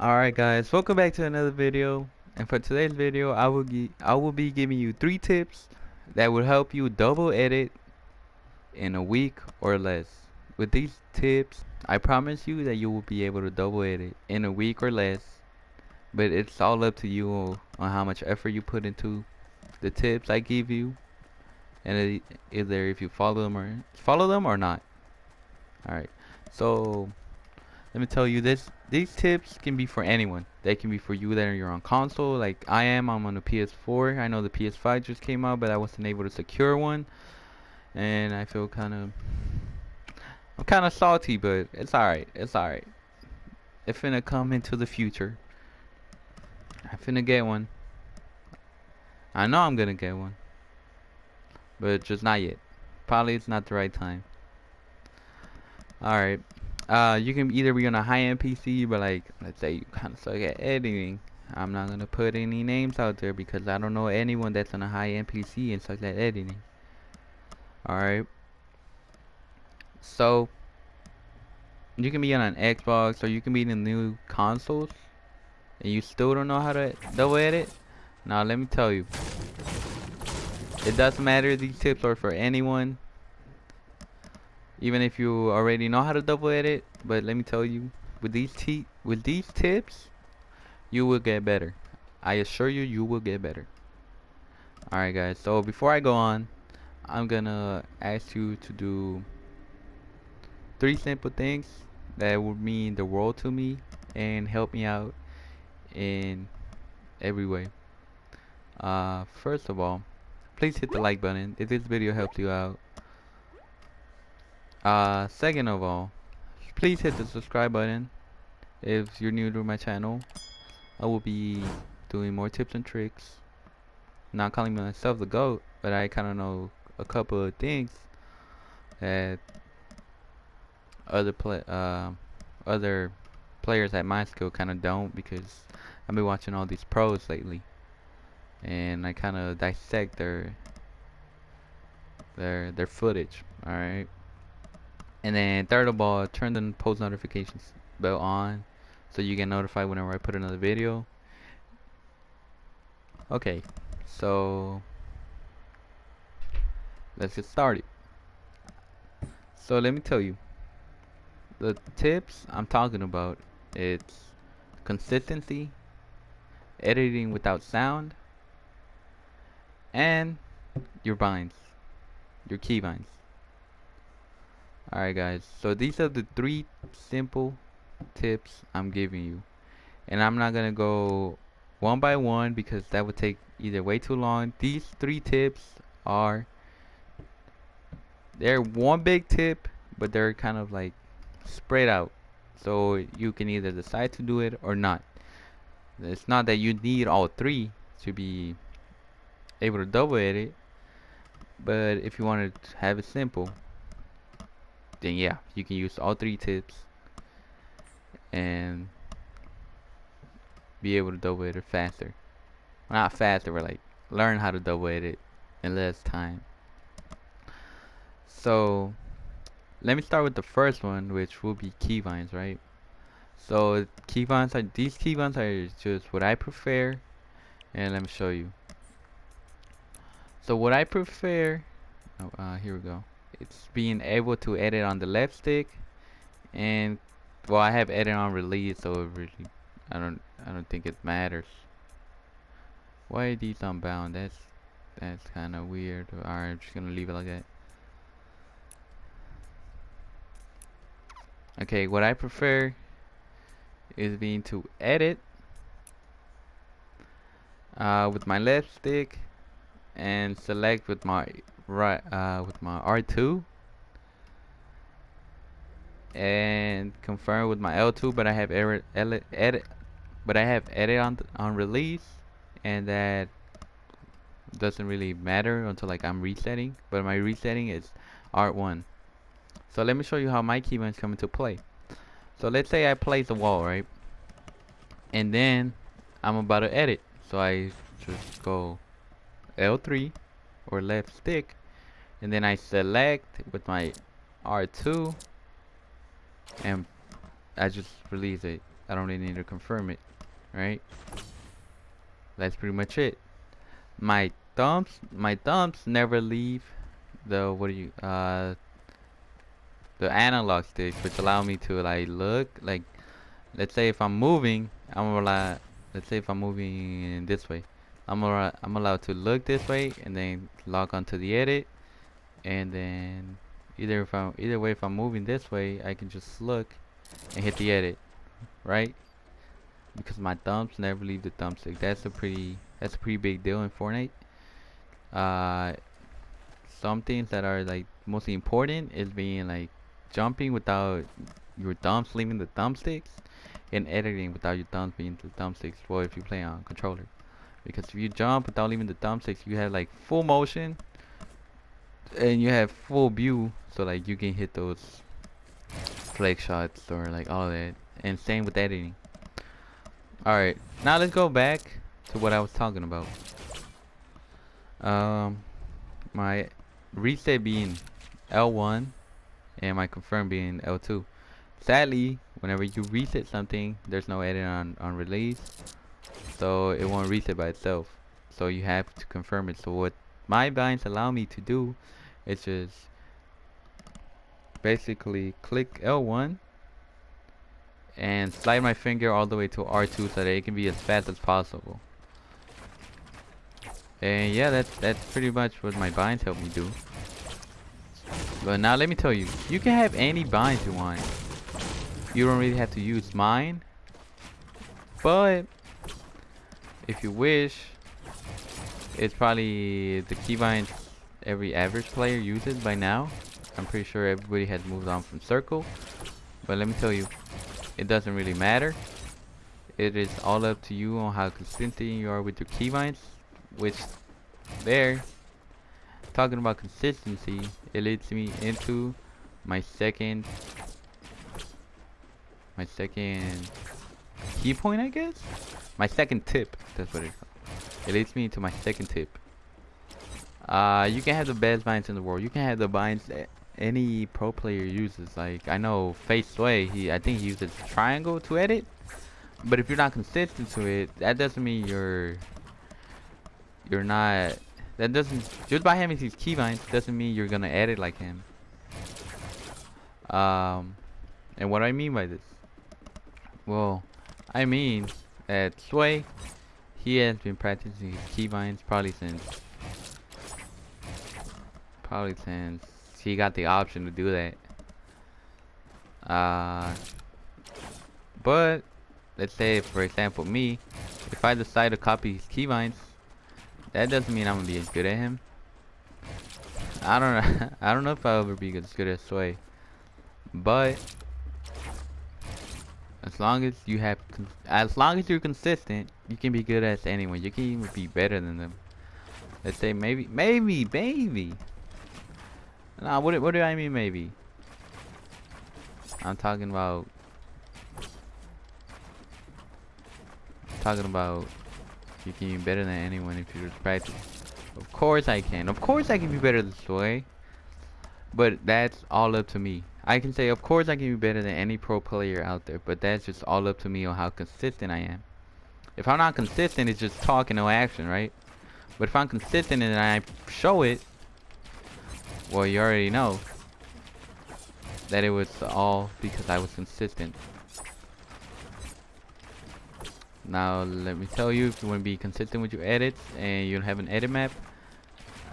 Alright guys, welcome back to another video. And for today's video, I will be giving you 3 tips that will help you double edit in a week or less. With these tips, I promise you that you will be able to double edit in a week or less. But it's all up to you on how much effort you put into the tips I give you, and either if you follow them or not. Alright, so let me tell you this. These tips can be for anyone. They can be for you that you're on console, like I am. I'm on the PS4. I know the PS5 just came out, but I wasn't able to secure one, and I'm kind of salty, but it's alright. It's alright. It's finna come into the future. I finna get one. I know I'm gonna get one, but just not yet. Probably it's not the right time. Alright. You can either be on a high-end PC, but like, let's say you kind of suck at editing. I'm not gonna put any names out there because I don't know anyone that's on a high-end PC and sucks at editing. Alright. So, you can be on an Xbox or you can be in the new consoles and you still don't know how to double edit. Now, let me tell you. It doesn't matter. These tips are for anyone. Even if you already know how to double edit, but let me tell you, with these tips, you will get better. I assure you, you will get better. Alright guys, so before I go on, I'm gonna ask you to do 3 simple things that would mean the world to me and help me out in every way. First of all, please hit the like button if this video helped you out. Second of all, please hit the subscribe button if you're new to my channel. I will be doing more tips and tricks. Not calling myself the GOAT, but I kind of know a couple of things that other players at my skill kind of don't, because I've been watching all these pros lately, and I kind of dissect their footage. All right. And then third of all, turn the post notifications bell on so you get notified whenever I put another video. Okay, so let's get started. So let me tell you, the tips I'm talking about, it's consistency, editing without sound, and your binds, your keybinds. Alright guys, so these are the 3 simple tips I'm giving you, and I'm not gonna go one by one because that would take either way too long. These 3 tips they're one big tip, but they're kind of like spread out, so you can either decide to do it or not. It's not that you need all 3 to be able to double edit, but if you want to have it simple, then yeah, you can use all 3 tips and be able to double edit faster. Well, not faster, but like learn how to double edit in less time. So let me start with the first one, which will be keybinds, right? So these keybinds are just what I prefer, and let me show you. So what I prefer, here we go. It's being able to edit on the left stick, and well, I have edit on release, so it really, I don't think it matters. Why are these unbound? That's kind of weird. Alright, I'm just gonna leave it like that. Okay, what I prefer is being to edit with my left stick and select with my with my R2 and confirm with my L2, but I have edit on release, and that doesn't really matter until like I'm resetting, but my resetting is R1. So let me show you how my keybinds come into play. So let's say I place a wall, right? And then I'm about to edit. So I just go L3 or left stick, and then I select with my R2 and I just release it. I don't really need to confirm it, right? That's pretty much it. My thumbs never leave the the analog sticks, which allow me to like look like, let's say if I'm moving, let's say if I'm moving this way, I'm allowed to look this way and then log onto the edit, and then either way if I'm moving this way, I can just look and hit the edit, right? Because my thumbs never leave the thumbstick. That's a pretty big deal in Fortnite. Uh, some things that are like mostly important is being like jumping without your thumbs leaving the thumbsticks, and editing without your thumbs being the thumbsticks. Well, if you play on controller, because if you jump without leaving the thumbsticks, you have like full motion and you have full view, so like you can hit those flex shots or like all that. And same with editing. All right, now let's go back to what I was talking about. My reset being L1 and my confirm being L2. Sadly, whenever you reset something, there's no edit on release, so it won't reset by itself. So you have to confirm it. So what my binds allow me to do is just basically click L1 and slide my finger all the way to R2 so that it can be as fast as possible. And yeah, that's pretty much what my binds help me do. But now let me tell you, you can have any binds you want. You don't really have to use mine. But if you wish, it's probably the keybinds every average player uses by now. I'm pretty sure everybody has moved on from circle. But let me tell you, it doesn't really matter. It is all up to you on how consistent you are with your keybinds. Which, there, talking about consistency, it leads me into my second key point, I guess. My second tip. That's what it's called. It leads me into my second tip. You can have the best binds in the world. You can have the binds that any pro player uses. Like I know Face Sway, I think he uses triangle to edit. But if you're not consistent to it, that doesn't mean you're not. That doesn't, just by having these keybinds doesn't mean you're gonna edit like him. And what I mean by this? Well, I mean that Sway, he has been practicing his keybinds probably since he got the option to do that. But let's say, for example, me, if I decide to copy his keybinds, that doesn't mean I'm gonna be as good at him. I don't know. I don't know if I'll ever be as good as Sway, but as long as you're consistent, you can be good as anyone. You can even be better than them. Let's say maybe. Nah, what do I mean maybe? I'm talking about you can be better than anyone if you just practice. Of course I can. Of course I can be better this way. But that's all up to me. I can say, of course I can be better than any pro player out there, but that's just all up to me on how consistent I am. If I'm not consistent, it's just talk and no action, right? But if I'm consistent and I show it, well, you already know that it was all because I was consistent. Now, let me tell you, if you want to be consistent with your edits and you don't have an edit map,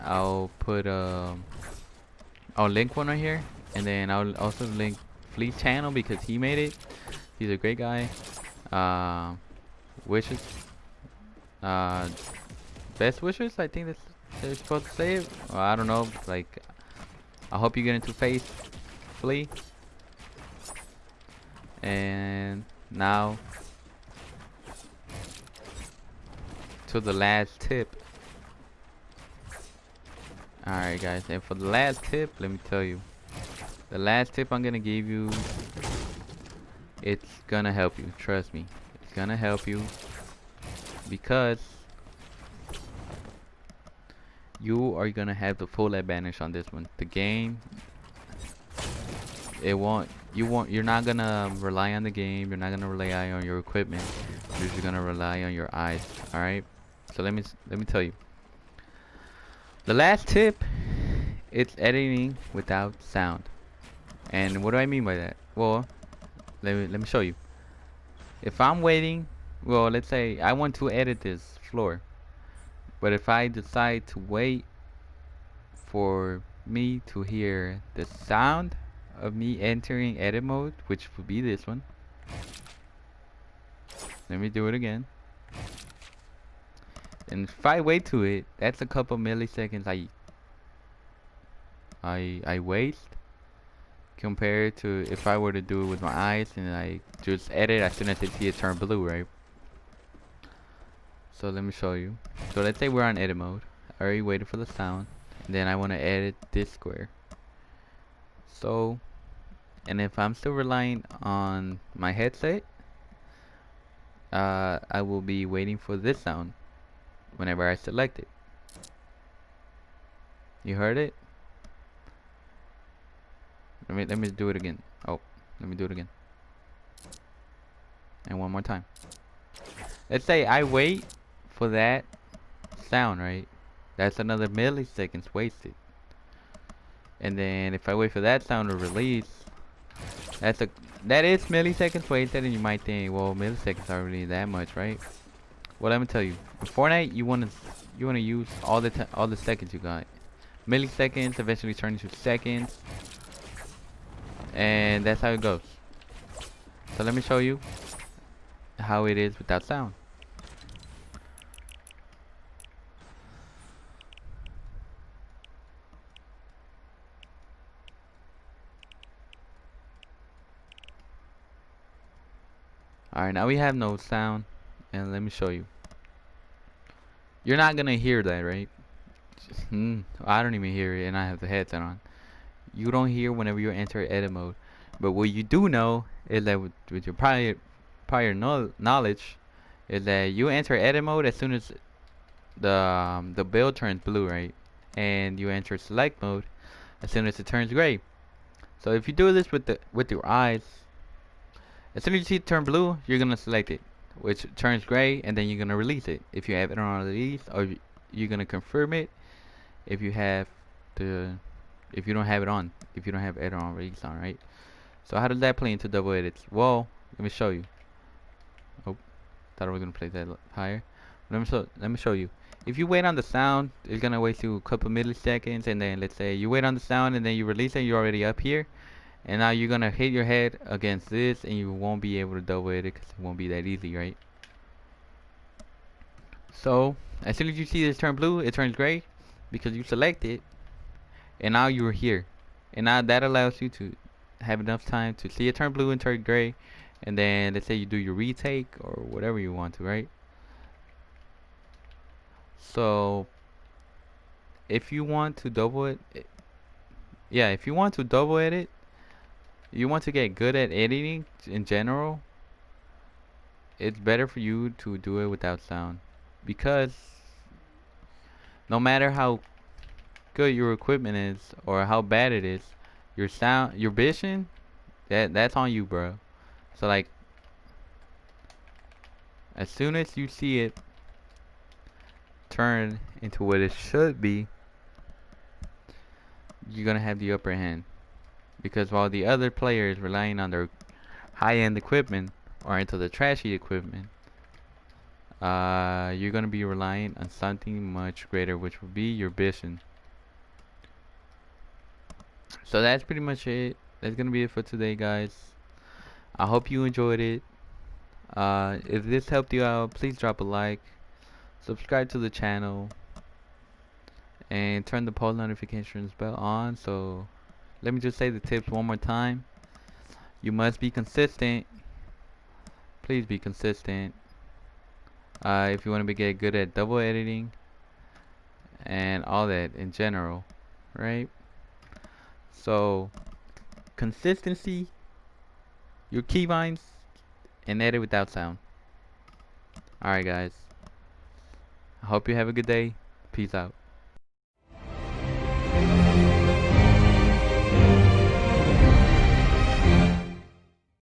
I'll put I'll link one right here, and then I'll also link Fleet's channel because he made it. He's a great guy. Wishes, best wishes, I think that's they're supposed to say it. Well, I don't know. Like, I hope you get into Face Flea. And now to the last tip. Alright guys, and for the last tip, let me tell you. The last tip I'm gonna give you, it's gonna help you, trust me. It's gonna help you because you are gonna have the full advantage on this one. The game, it won't you're not gonna rely on the game. You're not gonna rely on your equipment. You're just gonna rely on your eyes. All right. So let me tell you. The last tip, it's editing without sound. And what do I mean by that? Well, let me show you. If I'm waiting, well, let's say I want to edit this floor, but if I decide to wait for me to hear the sound of me entering edit mode, which would be this one. Let me do it again. And if I wait to it, that's a couple milliseconds I waste compared to if I were to do it with my eyes and I just edit as soon as I see it turn blue, right? So let me show you. So let's say we're on edit mode. I already waited for the sound. And then I want to edit this square. So, and if I'm still relying on my headset, I will be waiting for this sound whenever I select it. You heard it? Let me do it again. Oh, let me do it again. And one more time. Let's say I wait for that sound, right? That's another milliseconds wasted. And then if I wait for that sound to release, that is milliseconds wasted, and you might think, well, milliseconds aren't really that much, right? Well, let me tell you, in Fortnite, you wanna use all the seconds you got. Milliseconds eventually turn into seconds, and that's how it goes. So let me show you how it is without sound. Alright, now we have no sound, and let me show you. You're not gonna hear that, right? I don't even hear it, and I have the headset on. You don't hear whenever you enter edit mode. But what you do know is that with your prior knowledge, is that you enter edit mode as soon as the build turns blue, right? And you enter select mode as soon as it turns gray. So if you do this with your eyes, as soon as you see it turn blue, you're gonna select it, which turns gray, and then you're gonna release it. If you have it on release, or you're gonna confirm it if you have the if you don't have it on, if you don't have edit on release on, right? So how does that play into double edits? Well, let me show you. Oh, thought I was gonna play that higher. Let me show you. If you wait on the sound, it's gonna waste you a couple milliseconds, and then let's say you wait on the sound and then you release it, you're already up here, and now you're gonna hit your head against this, and you won't be able to double edit because it won't be that easy, right? So as soon as you see this turn blue, it turns gray because you select it, and now you're here, and now that allows you to have enough time to see it turn blue and turn gray, and then let's say you do your retake or whatever you want to, right? So if you want to double it, yeah, if you want to double edit, you want to get good at editing in general, it's better for you to do it without sound, because no matter how good your equipment is or how bad it is, your vision, that's on you, bro. So like, as soon as you see it turn into what it should be, you're gonna have the upper hand. Because while the other player is relying on their high-end equipment or into the trashy equipment, you're gonna be relying on something much greater, which will be your vision. So that's pretty much it. That's gonna be it for today, guys. I hope you enjoyed it. If this helped you out, please drop a like, subscribe to the channel, and turn the post notifications bell on. So let me just say the tips one more time. You must be consistent. Please be consistent. If you want to get good at double editing and all that in general, right? So consistency, your keybinds, and edit without sound. Alright guys, I hope you have a good day. Peace out.